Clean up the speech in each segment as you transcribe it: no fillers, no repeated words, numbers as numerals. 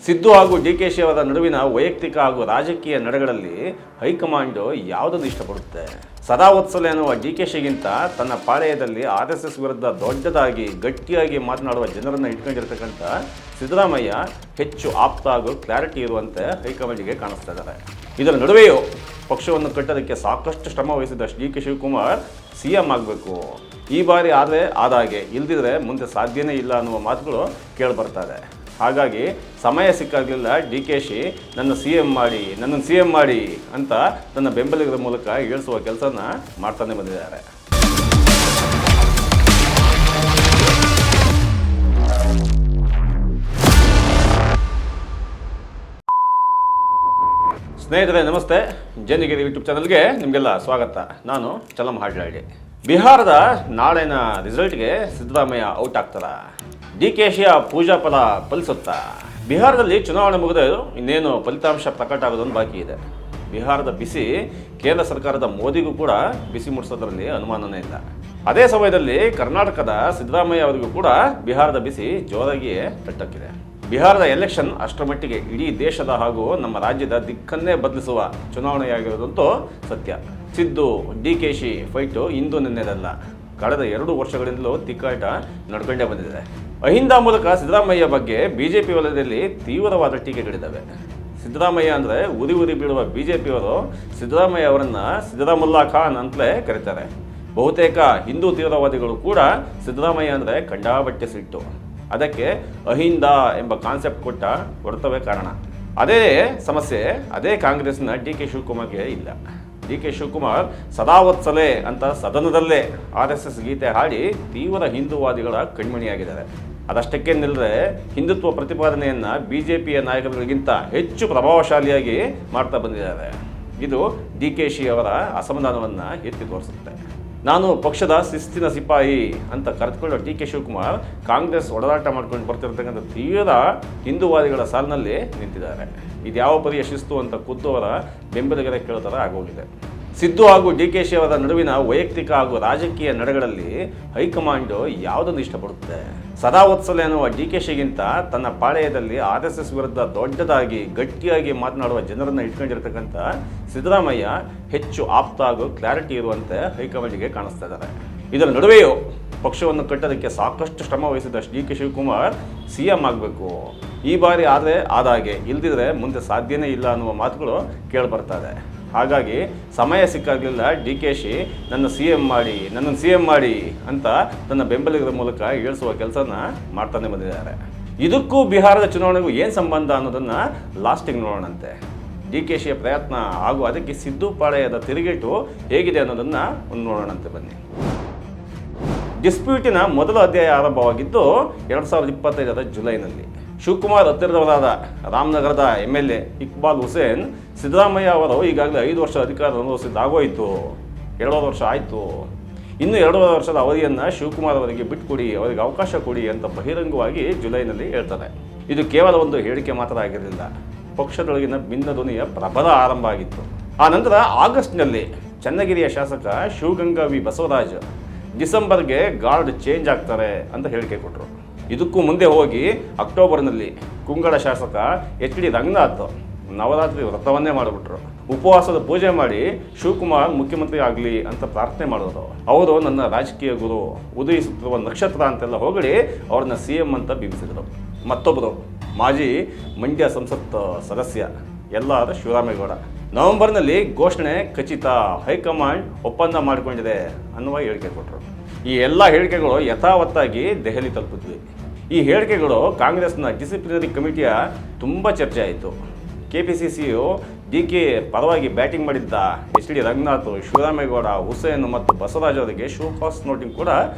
ಸಿದ್ದು ಹಾಗೂ ಡಿಕೆಶಿ ಅವರ ನಡುವಿನ ವೈಯಕ್ತಿಕ ಹಾಗೂ ರಾಜಕೀಯ ನಡೆಗಳಲ್ಲಿ ಹೈಕಮಾಂಡ್ ಯಾವುದನ್ನು ಇಷ್ಟಪಡುತ್ತೆ? ಸದಾ ವತ್ಸಲೆ ಅನ್ನುವ ಡಿಕೆಶಿಗಿಂತ ತನ್ನ ಪಾಳೆಯದಲ್ಲಿ RSS ವಿರುದ್ಧ ದೊಡ್ಡದಾಗಿ ಗಟ್ಟಿಯಾಗಿ ಮಾತನಾಡುವ ಜನರನ್ನು ಇಟ್ಕೊಂಡಿರ್ತಕ್ಕಂಥ ಸಿದ್ದರಾಮಯ್ಯ ಹೆಚ್ಚು ಆಪ್ತ ಹಾಗೂ ಕ್ಲಾರಿಟಿ ಇರುವಂತೆ ಹೈಕಮಾಂಡ್ಗೆ ಕಾಣಿಸ್ತಾ ಇದ್ದಾರೆ. ಇದರ ನಡುವೆಯೂ ಪಕ್ಷವನ್ನು ಕಟ್ಟೋದಕ್ಕೆ ಸಾಕಷ್ಟು ಶ್ರಮ ವಹಿಸಿದ DK ಶಿವಕುಮಾರ್ CM ಆಗಬೇಕು, ಈ ಬಾರಿ ಆದರೆ ಆದಾಗೆ, ಇಲ್ದಿದ್ರೆ ಮುಂದೆ ಸಾಧ್ಯನೇ ಇಲ್ಲ ಅನ್ನುವ ಮಾತುಗಳು ಕೇಳಿಬರ್ತಾರೆ. ಹಾಗಾಗಿ ಸಮಯ ಸಿಕ್ಕಾಗಲಿಲ್ಲ ಡಿಕೆಶಿ ನನ್ನನ್ನು ಸಿ ಎಂ ಮಾಡಿ ಅಂತ ತನ್ನ ಬೆಂಬಲಿಗರ ಮೂಲಕ ಹೇಳಿಸುವ ಕೆಲಸನ ಮಾಡ್ತಾನೆ ಬಂದಿದ್ದಾರೆ. ಸ್ನೇಹಿತರೆ ನಮಸ್ತೆ, ಜನಿಗಿರಿ ಯೂಟ್ಯೂಬ್ ಚಾನಲ್ಗೆ ನಿಮಗೆಲ್ಲ ಸ್ವಾಗತ. ನಾನು ಚಲಂ ಹಾಡ್ಲಾಡಿ. ಬಿಹಾರದ ನಾಳಿನ ರಿಸಲ್ಟ್ಗೆ ಸಿದ್ದರಾಮಯ್ಯ ಔಟ್ ಆಗ್ತಾರ? ಡಿಕೆಶಿಯ ಪೂಜಾ ಫಲ ಫಲಿಸುತ್ತಾ? ಬಿಹಾರದಲ್ಲಿ ಚುನಾವಣೆ ಮುಗಿದು ಇನ್ನೇನು ಫಲಿತಾಂಶ ಪ್ರಕಟ ಆಗೋದೊಂದು ಬಾಕಿ ಇದೆ. ಬಿಹಾರದ ಬಿಸಿ ಕೇಂದ್ರ ಸರ್ಕಾರದ ಮೋದಿಗೂ ಕೂಡ ಬಿಸಿ ಮುಟ್ಟಿಸೋದ್ರಲ್ಲಿ ಅನುಮಾನನೇ ಇಲ್ಲ. ಅದೇ ಸಮಯದಲ್ಲಿ ಕರ್ನಾಟಕದ ಸಿದ್ದರಾಮಯ್ಯ ಅವರಿಗೂ ಕೂಡ ಬಿಹಾರದ ಬಿಸಿ ಜೋರಾಗಿಯೇ ತಟ್ಟಕ್ಕಿದೆ. ಬಿಹಾರದ ಎಲೆಕ್ಷನ್ ಅಷ್ಟರ ಮಟ್ಟಿಗೆ ಇಡೀ ದೇಶದ ಹಾಗೂ ನಮ್ಮ ರಾಜ್ಯದ ದಿಕ್ಕನ್ನೇ ಬದಲಿಸುವ ಚುನಾವಣೆಯಾಗಿರೋದಂತೂ ಸತ್ಯ. ಸಿದ್ದು ಡಿಕೆಶಿ ಫೈಟು ಇಂದು ನಿನ್ನೆದಲ್ಲ, ಕಳೆದ 2 ವರ್ಷಗಳಿಂದಲೂ ತಿಕ್ಕಾಟ ನಡ್ಕೊಂಡೇ ಬಂದಿದೆ. ಅಹಿಂದ ಮೂಲಕ ಸಿದ್ದರಾಮಯ್ಯ ಬಗ್ಗೆ ಬಿಜೆಪಿ ವಲಯದಲ್ಲಿ ತೀವ್ರವಾದ ಟೀಕೆಗಳಿದ್ದಾವೆ. ಸಿದ್ದರಾಮಯ್ಯ ಅಂದರೆ ಉರಿ ಬೀಳುವ ಬಿಜೆಪಿಯವರು ಸಿದ್ದರಾಮಯ್ಯ ಅವರನ್ನು ಸಿದ್ದರಾಮುಲ್ಲಾ ಖಾನ್ ಅಂತಲೇ ಕರೀತಾರೆ. ಬಹುತೇಕ ಹಿಂದೂ ತೀವ್ರವಾದಿಗಳು ಕೂಡ ಸಿದ್ದರಾಮಯ್ಯ ಅಂದರೆ ಕಂಡಾಬಟ್ಟೆ ಸಿಟ್ಟು. ಅದಕ್ಕೆ ಅಹಿಂದ ಎಂಬ ಕಾನ್ಸೆಪ್ಟ್ ಕೊಟ್ಟ ಹೊರತವೇ ಕಾರಣ. ಅದೇ ಸಮಸ್ಯೆ ಅದೇ ಕಾಂಗ್ರೆಸ್ನ DK ಶಿವಕುಮಾರ್ಗೆ ಇಲ್ಲ. DK ಶಿವಕುಮಾರ್ ಸದಾ ವತ್ಸಲೆ ಅಂತ ಸದನದಲ್ಲೇ RSS ಗೀತೆ ಹಾಡಿ ತೀವ್ರ ಹಿಂದೂವಾದಿಗಳ ಕಣ್ಮಣಿಯಾಗಿದ್ದಾರೆ. ಅದಷ್ಟಕ್ಕೆ ನಿಲ್ಲದೆ ಹಿಂದುತ್ವ ಪ್ರತಿಪಾದನೆಯನ್ನು ಬಿಜೆಪಿಯ ನಾಯಕರುಗಳಿಗಿಂತ ಹೆಚ್ಚು ಪ್ರಭಾವಶಾಲಿಯಾಗಿ ಮಾಡ್ತಾ ಬಂದಿದ್ದಾರೆ. ಇದು ಡಿಕೆಶಿ ಅವರ ಅಸಮಾಧಾನವನ್ನು ಎತ್ತಿ ತೋರಿಸುತ್ತೆ. ನಾನು ಪಕ್ಷದ ಶಿಸ್ತಿನ ಸಿಪಾಯಿ ಅಂತ ಕರೆದುಕೊಳ್ಳೋ DK ಶಿವಕುಮಾರ್ ಕಾಂಗ್ರೆಸ್ ಒಡನಾಟ ಮಾಡ್ಕೊಂಡು ಬರ್ತಿರ್ತಕ್ಕಂಥ ತೀವ್ರ ಹಿಂದೂವಾದಿಗಳ ಸಾಲಿನಲ್ಲಿ ನಿಂತಿದ್ದಾರೆ. ಇದು ಯಾವ ಪರಿಯ ಶಿಸ್ತು ಅಂತ ಖುದ್ದು ಅವರ ಬೆಂಬಲಿಗರ ಕೇಳೋತರ ಆಗೋಗಿದೆ. ಸಿದ್ದು ಹಾಗೂ ಡಿಕೆಶಿ ಅವರ ನಡುವಿನ ವೈಯಕ್ತಿಕ ಹಾಗೂ ರಾಜಕೀಯ ನಡೆಗಳಲ್ಲಿ ಹೈಕಮಾಂಡ್ ಯಾವುದನ್ನು ಇಷ್ಟಪಡುತ್ತೆ? ಸದಾ ವತ್ಸಲೆ ಅನ್ನುವ ಡಿಕೆಶಿಗಿಂತ ತನ್ನ ಪಾಳೆಯದಲ್ಲಿ RSS ವಿರುದ್ಧ ದೊಡ್ಡದಾಗಿ ಗಟ್ಟಿಯಾಗಿ ಮಾತನಾಡುವ ಜನರನ್ನು ಇಟ್ಕೊಂಡಿರ್ತಕ್ಕಂಥ ಸಿದ್ದರಾಮಯ್ಯ ಹೆಚ್ಚು ಆಪ್ತ ಹಾಗೂ ಕ್ಲಾರಿಟಿ ಇರುವಂತೆ ಹೈಕಮಾಂಡ್ಗೆ ಕಾಣಿಸ್ತಾ ಇದ್ದಾರೆ. ಇದರ ನಡುವೆಯೂ ಪಕ್ಷವನ್ನು ಕಟ್ಟೋದಕ್ಕೆ ಸಾಕಷ್ಟು ಶ್ರಮ ವಹಿಸಿದ DK ಶಿವಕುಮಾರ್ CM ಆಗಬೇಕು, ಈ ಬಾರಿ ಆದರೆ ಆದಾಗೆ, ಇಲ್ದಿದ್ರೆ ಮುಂದೆ ಸಾಧ್ಯನೇ ಇಲ್ಲ ಅನ್ನುವ ಮಾತುಗಳು ಕೇಳಿಬರ್ತಾರೆ. ಹಾಗಾಗಿ ಸಮಯ ಸಿಕ್ಕಾಗಲಿಲ್ಲ ಡಿಕೆಶಿ ನನ್ನನ್ನು ಸಿ ಎಂ ಮಾಡಿ ಅಂತ ತನ್ನ ಬೆಂಬಲಿಗರ ಮೂಲಕ ಹೇಳಿಸುವ ಕೆಲಸನ ಮಾಡ್ತಾನೆ ಬಂದಿದ್ದಾರೆ. ಇದಕ್ಕೂ ಬಿಹಾರದ ಚುನಾವಣೆಗೂ ಏನು ಸಂಬಂಧ ಅನ್ನೋದನ್ನು ಲಾಸ್ಟಿಗೆ ನೋಡೋಣಂತೆ. ಡಿಕೆಶಿಯ ಪ್ರಯತ್ನ ಹಾಗೂ ಅದಕ್ಕೆ ಸಿದ್ದು ಪಾಳೆಯದ ತಿರುಗೇಟು ಹೇಗಿದೆ ಅನ್ನೋದನ್ನು ನೋಡೋಣಂತೆ ಬನ್ನಿ. ಡಿಸ್ಪ್ಯೂಟಿನ ಮೊದಲ ಅಧ್ಯಾಯ ಆರಂಭವಾಗಿದ್ದು 2025 ಜುಲೈನಲ್ಲಿ. ಶಿವಕುಮಾರ್ ಹತ್ತಿರದವರಾದ ರಾಮನಗರದ MLA ಇಕ್ಬಾಲ್ ಹುಸೇನ್ ಸಿದ್ದರಾಮಯ್ಯ ಅವರು ಈಗಾಗಲೇ 5 ವರ್ಷ ಅಧಿಕಾರ ಅನುಭವಿಸಿದ್ದಾಗೋಯಿತು, 2 ವರ್ಷ ಆಯಿತು, ಇನ್ನು 2 ವರ್ಷದ ಅವಧಿಯನ್ನು ಶಿವಕುಮಾರ್ ಅವರಿಗೆ ಬಿಟ್ಟುಕೊಡಿ, ಅವರಿಗೆ ಅವಕಾಶ ಕೊಡಿ ಅಂತ ಬಹಿರಂಗವಾಗಿ ಜುಲೈನಲ್ಲಿ ಹೇಳ್ತಾರೆ. ಇದು ಕೇವಲ ಒಂದು ಹೇಳಿಕೆ ಮಾತ್ರ ಆಗಿರಲಿಲ್ಲ, ಪಕ್ಷದೊಳಗಿನ ಭಿನ್ನ ಧ್ವನಿಯ ಪ್ರಬಲ ಆರಂಭ ಆಗಿತ್ತು. ಆ ನಂತರ ಆಗಸ್ಟ್ನಲ್ಲಿ ಚನ್ನಗಿರಿಯ ಶಾಸಕ ಶಿವಗಂಗಾ ವಿ ಬಸವರಾಜ್ ಡಿಸೆಂಬರ್ಗೆ ಗಾರ್ಡ್ ಚೇಂಜ್ ಆಗ್ತಾರೆ ಅಂತ ಹೇಳಿಕೆ ಕೊಟ್ಟರು. ಇದಕ್ಕೂ ಮುಂದೆ ಹೋಗಿ ಅಕ್ಟೋಬರ್ನಲ್ಲಿ ಕುಂಗಡ ಶಾಸಕ HD ರಂಗನಾಥ್ ನವರಾತ್ರಿ ವ್ರತವನ್ನೇ ಮಾಡಿಬಿಟ್ರು. ಉಪವಾಸದ ಪೂಜೆ ಮಾಡಿ ಶಿವಕುಮಾರ್ ಮುಖ್ಯಮಂತ್ರಿ ಆಗಲಿ ಅಂತ ಪ್ರಾರ್ಥನೆ ಮಾಡಿದ್ರು. ಅವರು ನನ್ನ ರಾಜಕೀಯ ಗುರು, ಉದಯಿಸುತ್ತಿರುವ ನಕ್ಷತ್ರ ಅಂತೆಲ್ಲ ಹೊಗಳಿ ಅವ್ರನ್ನ CM ಅಂತ ಬಿಂಬಿಸಿದರು. ಮತ್ತೊಬ್ಬರು ಮಾಜಿ ಮಂಡ್ಯ ಸಂಸತ್ ಸದಸ್ಯ ಯಲ್ಲಾರ ಶಿವರಾಮೇಗೌಡ ನವೆಂಬರ್ನಲ್ಲಿ ಘೋಷಣೆ ಖಚಿತ, ಹೈಕಮಾಂಡ್ ಒಪ್ಪಂದ ಮಾಡಿಕೊಂಡಿದೆ ಅನ್ನುವ ಹೇಳಿಕೆ ಕೊಟ್ಟರು. ಈ ಎಲ್ಲ ಹೇಳಿಕೆಗಳು ಯಥಾವತ್ತಾಗಿ ದೆಹಲಿ ತಲುಪಿದ್ವಿ. ಈ ಹೇಳಿಕೆಗಳು ಕಾಂಗ್ರೆಸ್ನ ಡಿಸಿಪ್ಲಿನರಿ ಕಮಿಟಿಯ ತುಂಬ ಚರ್ಚೆ ಆಯಿತು. KPCCಯು DK ಪರವಾಗಿ ಬ್ಯಾಟಿಂಗ್ ಮಾಡಿದ್ದ HD ರಂಗನಾಥ್, ಶಿವರಾಮೇಗೌಡ, ಹುಸೇನ್ ಮತ್ತು ಬಸವರಾಜ್ ಅವರಿಗೆ ಶೋ ಕಾಸ್ ನೋಟಿಂಗ್ ಕೂಡ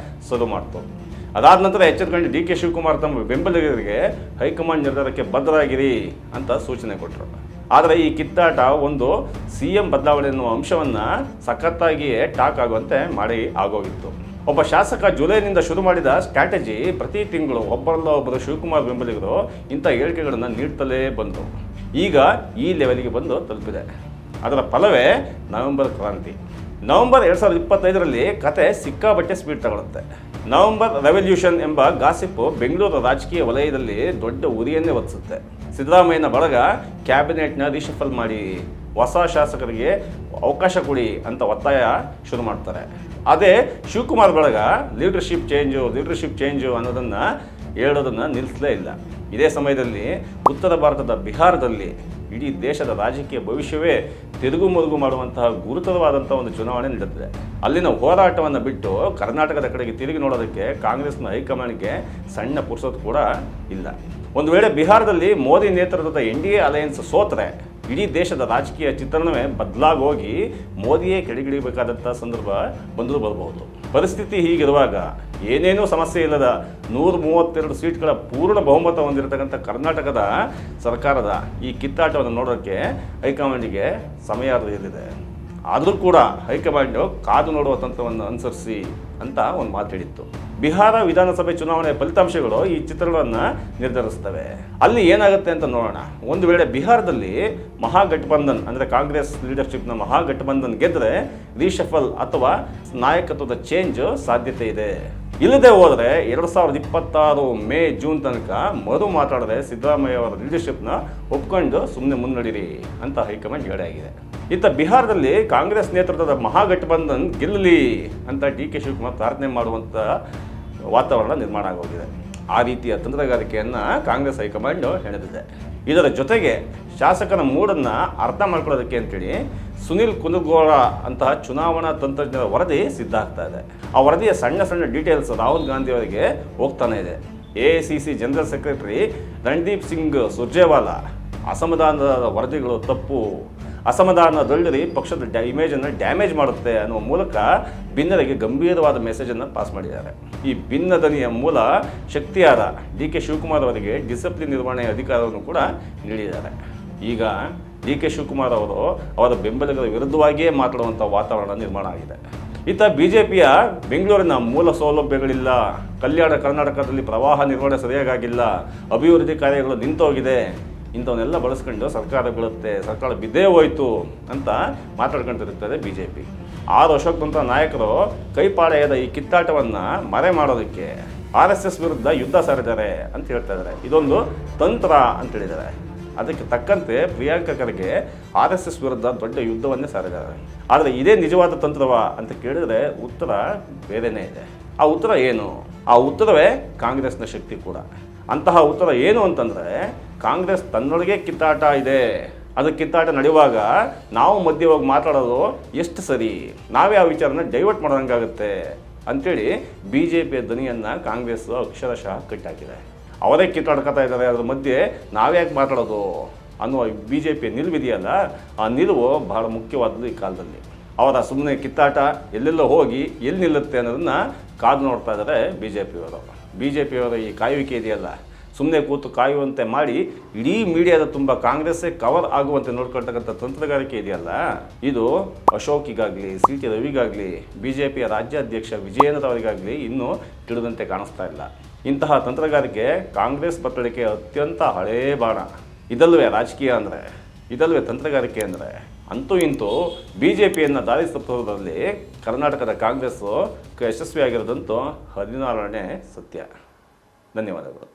ಶುರು ಮಾಡಿತು. ಅದಾದ ನಂತರ ಎಚ್ಚೆತ್ತುಕೊಂಡು DK ಶಿವಕುಮಾರ್ ತಮ್ಮ ಬೆಂಬಲಿಗರಿಗೆ ಹೈಕಮಾಂಡ್ ನಿರ್ಧಾರಕ್ಕೆ ಬದ್ಧರಾಗಿರಿ ಅಂತ ಸೂಚನೆ ಕೊಟ್ಟರು. ಆದರೆ ಈ ಕಿತ್ತಾಟ ಒಂದು CM ಬದಲಾವಣೆ ಎನ್ನುವ ಅಂಶವನ್ನು ಸಖತ್ತಾಗಿಯೇ ಟಾಕ್ ಆಗುವಂತೆ ಮಾಡಿ ಆಗೋಗಿತ್ತು. ಒಬ್ಬ ಶಾಸಕ ಜುಲೈನಿಂದ ಶುರು ಮಾಡಿದ ಸ್ಟ್ರಾಟಜಿ ಪ್ರತಿ ತಿಂಗಳು ಒಬ್ಬರಲ್ಲ ಒಬ್ಬರು ಶಿವಕುಮಾರ್ ಬೆಂಬಲಿಗರು ಇಂಥ ಹೇಳಿಕೆಗಳನ್ನು ನೀಡ್ತಲೇ ಬಂದರು. ಈಗ ಈ ಲೆವೆಲ್ಗೆ ಬಂದು ತಲುಪಿದೆ. ಅದರ ಫಲವೇ ನವೆಂಬರ್ ಕ್ರಾಂತಿ. ನವೆಂಬರ್ 2025ರಲ್ಲಿ ಕತೆ ಸಿಕ್ಕಾಬಟ್ಟೆ ಸ್ಪೀಡ್ ತಗೊಳುತ್ತೆ. ನವೆಂಬರ್ ರೆವಲ್ಯೂಷನ್ ಎಂಬ ಗಾಸಿಪ್ಪು ಬೆಂಗಳೂರು ರಾಜಕೀಯ ವಲಯದಲ್ಲಿ ದೊಡ್ಡ ಉರಿಯನ್ನೇ ಒದಿಸುತ್ತೆ. ಸಿದ್ದರಾಮಯ್ಯನ ಬಳಗ ಕ್ಯಾಬಿನೆಟ್ನ ರಿಶಫಲ್ ಮಾಡಿ ಹೊಸ ಶಾಸಕರಿಗೆ ಅವಕಾಶ ಕೊಡಿ ಅಂತ ಒತ್ತಾಯ ಶುರು ಮಾಡ್ತಾರೆ. ಅದೇ ಶಿವಕುಮಾರ್ ಬಳಗ ಲೀಡರ್ಶಿಪ್ ಚೇಂಜು ಅನ್ನೋದನ್ನು ಹೇಳೋದನ್ನು ನಿಲ್ಲಿಸಲೇ ಇಲ್ಲ. ಇದೇ ಸಮಯದಲ್ಲಿ ಉತ್ತರ ಭಾರತದ ಬಿಹಾರದಲ್ಲಿ ಇಡೀ ದೇಶದ ರಾಜಕೀಯ ಭವಿಷ್ಯವೇ ತಿರುಗು ಮುರುಗು ಮಾಡುವಂತಹ ಗುರುತರವಾದಂಥ ಒಂದು ಚುನಾವಣೆ ನಡೆದಿದೆ. ಅಲ್ಲಿನ ಹೋರಾಟವನ್ನು ಬಿಟ್ಟು ಕರ್ನಾಟಕದ ಕಡೆಗೆ ತಿರುಗಿ ನೋಡೋದಕ್ಕೆ ಕಾಂಗ್ರೆಸ್ನ ಹೈಕಮಾಂಡ್ಗೆ ಸಣ್ಣ ಪುರ್ಸೊತ್ತು ಕೂಡ ಇಲ್ಲ. ಒಂದು ವೇಳೆ ಬಿಹಾರದಲ್ಲಿ ಮೋದಿ ನೇತೃತ್ವದ NDA ಅಲಯನ್ಸ್ ಸೋತರೆ ಇಡೀ ದೇಶದ ರಾಜಕೀಯ ಚಿತ್ರಣವೇ ಬದಲಾಗೋಗಿ ಮೋದಿಯೇ ಕೆಳಗಿಳಿಬೇಕಾದಂಥ ಸಂದರ್ಭ ಬಂದರೂ ಬರಬಹುದು. ಪರಿಸ್ಥಿತಿ ಹೀಗಿರುವಾಗ ಏನೇನೂ ಸಮಸ್ಯೆ ಇಲ್ಲದ 132 ಸೀಟ್ಗಳ ಪೂರ್ಣ ಬಹುಮತ ಹೊಂದಿರತಕ್ಕಂಥ ಕರ್ನಾಟಕದ ಸರ್ಕಾರದ ಈ ಕಿತ್ತಾಟವನ್ನು ನೋಡೋಕ್ಕೆ ಹೈಕಮಾಂಡಿಗೆ ಸಮಯ ಇರಲಿದೆ. ಆದರೂ ಕೂಡ ಹೈಕಮಾಂಡು ಕಾದು ನೋಡುವ ತಂತ್ರವನ್ನು ಅನುಸರಿಸಿ ಅಂತ ಒಂದು ಮಾತು ಹೇಳಿತ್ತು. ಬಿಹಾರ ವಿಧಾನಸಭೆ ಚುನಾವಣೆ ಫಲಿತಾಂಶಗಳು ಈ ಚಿತ್ರಣವನ್ನು ನಿರ್ಧರಿಸ್ತವೆ. ಅಲ್ಲಿ ಏನಾಗುತ್ತೆ ಅಂತ ನೋಡೋಣ. ಒಂದು ವೇಳೆ ಬಿಹಾರದಲ್ಲಿ ಮಹಾಗಠಬಂಧನ್ ಅಂದರೆ ಕಾಂಗ್ರೆಸ್ ಲೀಡರ್ಶಿಪ್ನ ಮಹಾಗಠಬಂಧನ್ ಗೆದ್ದರೆ ರೀಶಫಲ್ ಅಥವಾ ನಾಯಕತ್ವದ ಚೇಂಜ್ ಸಾಧ್ಯತೆ ಇದೆ. ಇಲ್ಲದೆ ಹೋದರೆ 2026 ಮೇ ಜೂನ್ ತನಕ ಮರು ಮಾತಾಡದೆ ಸಿದ್ದರಾಮಯ್ಯ ಅವರ ಲೀಡರ್ಶಿಪ್ನ ಒಪ್ಕೊಂಡು ಸುಮ್ಮನೆ ಮುನ್ನಡೀರಿ ಅಂತ ಹೈಕಮಾಂಡ್ ಹೇಳಾಗಿದೆ. ಇತ್ತ ಬಿಹಾರದಲ್ಲಿ ಕಾಂಗ್ರೆಸ್ ನೇತೃತ್ವದ ಮಹಾಗಠಬಂಧನ್ ಗೆಲ್ಲಲಿ ಅಂತ DK ಶಿವಕುಮಾರ್ ಪ್ರಾರ್ಥನೆ ಮಾಡುವಂಥ ವಾತಾವರಣ ನಿರ್ಮಾಣ ಆಗೋಗಿದೆ. ಆ ರೀತಿಯ ತಂತ್ರಗಾರಿಕೆಯನ್ನು ಕಾಂಗ್ರೆಸ್ ಹೈಕಮಾಂಡ್ ಹೆಣೆದಿದೆ. ಇದರ ಜೊತೆಗೆ ಶಾಸಕನ ಮೂಡನ್ನು ಅರ್ಥ ಮಾಡ್ಕೊಳ್ಳೋದಕ್ಕೆ ಅಂತೇಳಿ ಸುನಿಲ್ ಕುಂದಗೋಳ ಅಂತಹ ಚುನಾವಣಾ ತಂತ್ರಜ್ಞರ ವರದಿ ಸಿದ್ಧ ಆಗ್ತಾ ಇದೆ. ಆ ವರದಿಯ ಸಣ್ಣ ಡೀಟೇಲ್ಸ್ ರಾಹುಲ್ ಗಾಂಧಿ ಅವರಿಗೆ ಹೋಗ್ತಾನೆ ಇದೆ. AICC general secretary Randeep Singh Surjewala ಅಸಮಾಧಾನದ ವರದಿಗಳು ತಪ್ಪು, ಅಸಮಾಧಾನದಲ್ಲಿ ಪಕ್ಷದ ಇಮೇಜನ್ನು ಡ್ಯಾಮೇಜ್ ಮಾಡುತ್ತೆ ಅನ್ನುವ ಮೂಲಕ ಭಿನ್ನರಿಗೆ ಗಂಭೀರವಾದ ಮೆಸೇಜನ್ನು ಪಾಸ್ ಮಾಡಿದ್ದಾರೆ. ಈ ಭಿನ್ನ ದನಿಯ ಮೂಲ ಶಕ್ತಿಯಾದ DK ಶಿವಕುಮಾರ್ ಅವರಿಗೆ ಡಿಸಿಪ್ಲಿನ್ ನಿರ್ವಹಣೆಯ ಅಧಿಕಾರವನ್ನು ಕೂಡ ನೀಡಿದ್ದಾರೆ. ಈಗ DK ಶಿವಕುಮಾರ್ ಅವರು ಅವರ ಬೆಂಬಲಿಗರ ವಿರುದ್ಧವಾಗಿಯೇ ಮಾತಾಡುವಂಥ ವಾತಾವರಣ ನಿರ್ಮಾಣ ಆಗಿದೆ. ಇತ್ತ BJPಯ ಬೆಂಗಳೂರಿನ ಮೂಲ ಸೌಲಭ್ಯಗಳಿಲ್ಲ, ಕಲ್ಯಾಣ ಕರ್ನಾಟಕದಲ್ಲಿ ಪ್ರವಾಹ ನಿರ್ವಹಣೆ ಸರಿಯಾಗಿಲ್ಲ, ಅಭಿವೃದ್ಧಿ ಕಾರ್ಯಗಳು ನಿಂತೋಗಿದೆ, ಇಂಥವನ್ನೆಲ್ಲ ಬಳಸ್ಕೊಂಡು ಸರ್ಕಾರ ಬೀಳುತ್ತೆ, ಸರ್ಕಾರ ಬಿದ್ದೇ ಹೋಯ್ತು ಅಂತ ಮಾತಾಡ್ಕೊಂಡಿರುತ್ತದೆ BJP. ಅಶೋಕ್ದಂಥ ನಾಯಕರು ಕೈಪಾಳೆಯದ ಈ ಕಿತ್ತಾಟವನ್ನು ಮರೆ ಮಾಡೋದಕ್ಕೆ RSS ವಿರುದ್ಧ ಯುದ್ಧ ಸಾರಿದ್ದಾರೆ ಅಂತ ಹೇಳ್ತಾ ಇದ್ದಾರೆ. ಇದೊಂದು ತಂತ್ರ ಅಂತ ಹೇಳಿದ್ದಾರೆ. ಅದಕ್ಕೆ ತಕ್ಕಂತೆ ಪ್ರಿಯಾಂಕಾ ಖರ್ಗೆ RSS ವಿರುದ್ಧ ದೊಡ್ಡ ಯುದ್ಧವನ್ನೇ ಸಾರಿದ್ದಾರೆ. ಆದರೆ ಇದೇ ನಿಜವಾದ ತಂತ್ರವಾ ಅಂತ ಕೇಳಿದರೆ ಉತ್ತರ ಬೇರೆಯೇ ಇದೆ. ಆ ಉತ್ತರ ಏನು? ಆ ಉತ್ತರವೇ ಕಾಂಗ್ರೆಸ್ನ ಶಕ್ತಿ ಕೂಡ. ಅಂತಹ ಉತ್ತರ ಏನು ಅಂತಂದರೆ, ಕಾಂಗ್ರೆಸ್ ತನ್ನೊಳಗೆ ಕಿತ್ತಾಟ ಇದೆ, ಅದು ಕಿತ್ತಾಟ ನಡೆಯುವಾಗ ನಾವು ಮಧ್ಯೆ ಹೋಗಿ ಮಾತಾಡೋದು ಎಷ್ಟು ಸರಿ, ನಾವೇ ಆ ವಿಚಾರನ ಡೈವರ್ಟ್ ಮಾಡೋದಂಗಾಗುತ್ತೆ ಅಂಥೇಳಿ BJPಯ ಧ್ವನಿಯನ್ನು ಕಾಂಗ್ರೆಸ್ ಅಕ್ಷರಶಃ ಕಟ್ಟಾಕಿದೆ. ಅವರೇ ಕಿತ್ತಾಡ್ಕೊತಾ ಇದ್ದಾರೆ, ಅದ್ರ ಮಧ್ಯೆ ನಾವ್ಯಾಕೆ ಮಾತಾಡೋದು ಅನ್ನುವ BJPಯ ನಿಲುವಿದೆಯಲ್ಲ, ಆ ನಿಲುವು ಬಹಳ ಮುಖ್ಯವಾದದ್ದು ಈ ಕಾಲದಲ್ಲಿ. ಅವರ ಸುಮ್ಮನೆ ಕಿತ್ತಾಟ ಎಲ್ಲೆಲ್ಲೋ ಹೋಗಿ ಎಲ್ಲಿ ನಿಲ್ಲುತ್ತೆ ಅನ್ನೋದನ್ನು ಕಾದು ನೋಡ್ತಾ ಇದ್ದಾರೆ BJPಯವರ ಈ ಕಾಯುವಿಕೆ ಇದೆಯಲ್ಲ, ಸುಮ್ಮನೆ ಕೂತು ಕಾಯುವಂತೆ ಮಾಡಿ ಇಡೀ ಮೀಡಿಯಾದ ತುಂಬ ಕಾಂಗ್ರೆಸ್ಸೇ ಕವರ್ ಆಗುವಂತೆ ನೋಡ್ಕೊಳ್ತಕ್ಕಂಥ ತಂತ್ರಗಾರಿಕೆ ಇದೆಯಲ್ಲ, ಇದು ಅಶೋಕಿಗಾಗಲಿ, CT ರವಿಗಾಗಲಿ, BJPಯ ರಾಜ್ಯಾಧ್ಯಕ್ಷ ವಿಜಯೇಂದ್ರ ಅವರಿಗಾಗಲಿ ಇನ್ನೂ ತಿಳಿದಂತೆ ಕಾಣಿಸ್ತಾ ಇಲ್ಲ. ಇಂತಹ ತಂತ್ರಗಾರಿಕೆ ಕಾಂಗ್ರೆಸ್ ಬತ್ತಳಿಕೆ ಅತ್ಯಂತ ಹಳೇ ಬಾಣ. ಇದಲ್ವೇ ರಾಜಕೀಯ ಅಂದರೆ, ಇದಲ್ವೇ ತಂತ್ರಗಾರಿಕೆ ಅಂದರೆ. ಅಂತೂ ಇಂತೂ BJPಯನ್ನು ದಾರಿ ತಪ್ಪುವುದರಲ್ಲಿ ಕರ್ನಾಟಕದ ಕಾಂಗ್ರೆಸ್ಸು ಯಶಸ್ವಿಯಾಗಿರೋದಂತೂ 16ನೇ ಸತ್ಯ. ಧನ್ಯವಾದಗಳು.